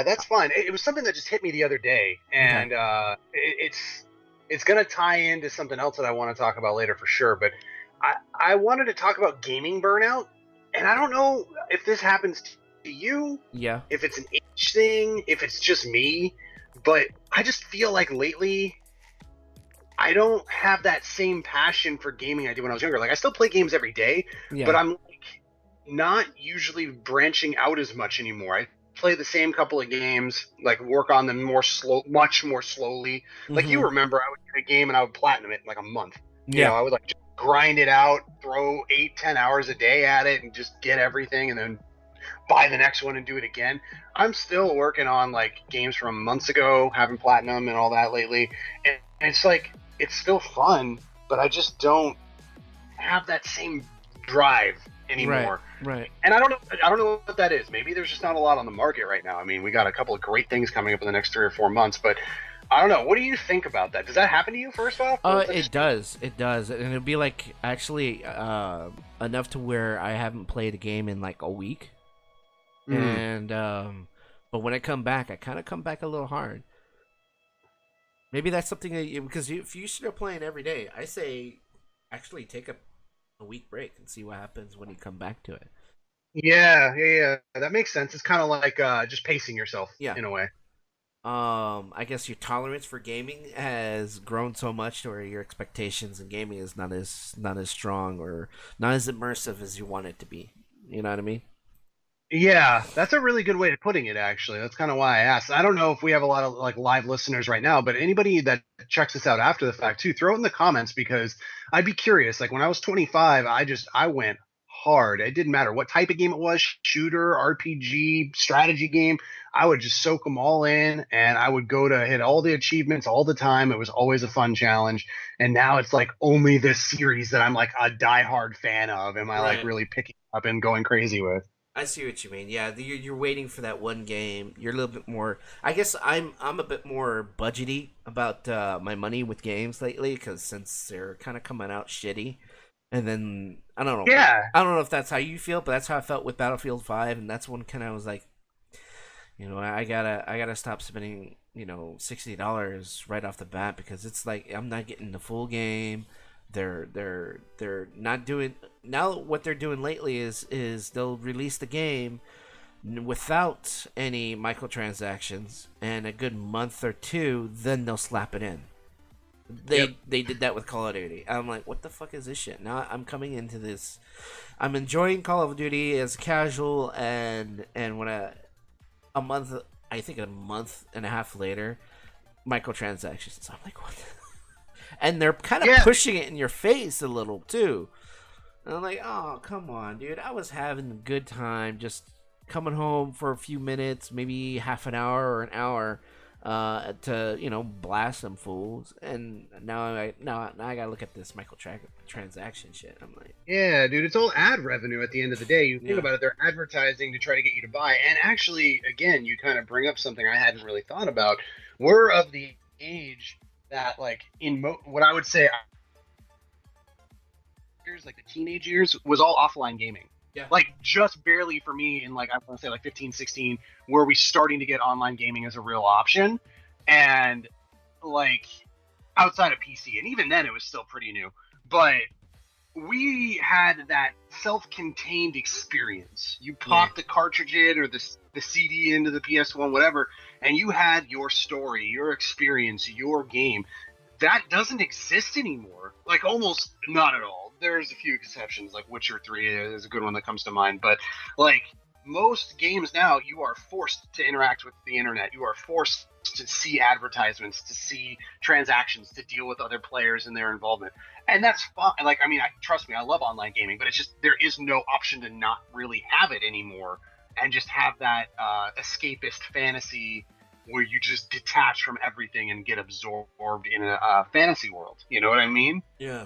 Yeah, that's fine. It was something that just hit me the other day, Okay. and it's gonna tie into something else that I want to talk about later for sure. But I wanted to talk about gaming burnout, and I don't know if this happens to you, Yeah. if it's an age thing, if it's just me, but I just feel like lately I don't have that same passion for gaming I did when I was younger. Like I still play games every day, but Yeah. I'm like not usually branching out as much anymore. I play the same couple of games, like work on them much more slowly. Like you Mm-hmm. remember, I would get a game and I would platinum it in like a month. Yeah. I would like just grind it out, throw 8, 10 hours a day at it, and just get everything, and then buy the next one and do it again. I'm still working on like games from months ago, having platinum and all that lately, and it's like it's still fun, but I just don't have that same drive Right. anymore. Right. And I don't know what that is. Maybe there's just not a lot on the market right now. I mean, we got a couple of great things coming up in the next 3 or 4 months, but I don't know. What do you think about that? Does that happen to you first off? Or is that It just me? does. It does, and it'll be like actually enough to where I haven't played a game in like a week, Mm. and but when I come back, I kind of come back a little hard. Maybe that's something that because if you're still playing every day, I say actually take a week break and see what happens when you come back to it. Yeah. That makes sense. It's kind of like just pacing yourself Yeah. in a way. I guess your tolerance for gaming has grown so much to where your expectations in gaming is not as strong or not as immersive as you want it to be. You know what I mean? Yeah, that's a really good way of putting it, actually. That's kind of why I asked. I don't know if we have a lot of like live listeners right now, but anybody that checks this out after the fact too, throw it in the comments because I'd be curious. Like when I was 25, I went hard. It didn't matter what type of game it was, shooter, RPG, strategy game. I would just soak them all in and I would go to hit all the achievements all the time. It was always a fun challenge. And now it's like only this series that I'm like a diehard fan of. Am I like Right. really picking up and going crazy with? I see what you mean. Yeah, you're waiting for that one game. You're a little bit more. I guess I'm a bit more budgety about my money with games lately because since they're kind of coming out shitty, and then I don't know. Yeah, I don't know if that's how you feel, but that's how I felt with Battlefield 5, and that's when kind of was like, I gotta stop spending $60 right off the bat because it's like I'm not getting the full game. They're not doing now. What they're doing lately is they'll release the game without any microtransactions and a good month or two, then they'll slap it in. yep. They did that with Call of Duty. I'm like, what the fuck is this shit? Now I'm coming into this. I'm enjoying Call of Duty as casual, and when a month, I think a month and a half later, microtransactions. So I'm like, what? And they're kind of Yeah, pushing it in your face a little too. And I'm like, oh, come on, dude. I was having a good time just coming home for a few minutes, maybe half an hour or an hour, to blast some fools. And now I gotta look at this transaction shit. I'm like, yeah, dude. It's all ad revenue at the end of the day. You think yeah, about it, they're advertising to try to get you to buy. And actually, again, you kind of bring up something I hadn't really thought about. We're of the age that, like, what I would say, years, like the teenage years, was all offline gaming. yeah, Like, just barely for me in, like, I want to say, like 15, 16, were we starting to get online gaming as a real option. And, like, outside of PC. And even then, it was still pretty new. But we had that self-contained experience. You yeah, popped the cartridge in or the CD into the PS1, whatever, and you had your story, your experience, your game. That doesn't exist anymore. Like almost not at all. There's a few exceptions, like Witcher 3 is a good one that comes to mind, but like most games now, you are forced to interact with the internet. You are forced to see advertisements, to see transactions, to deal with other players and their involvement. And that's fine. Like, I mean, trust me, I love online gaming, but it's just there is no option to not really have it anymore and just have that escapist fantasy where you just detach from everything and get absorbed in a fantasy world. You know what I mean? yeah.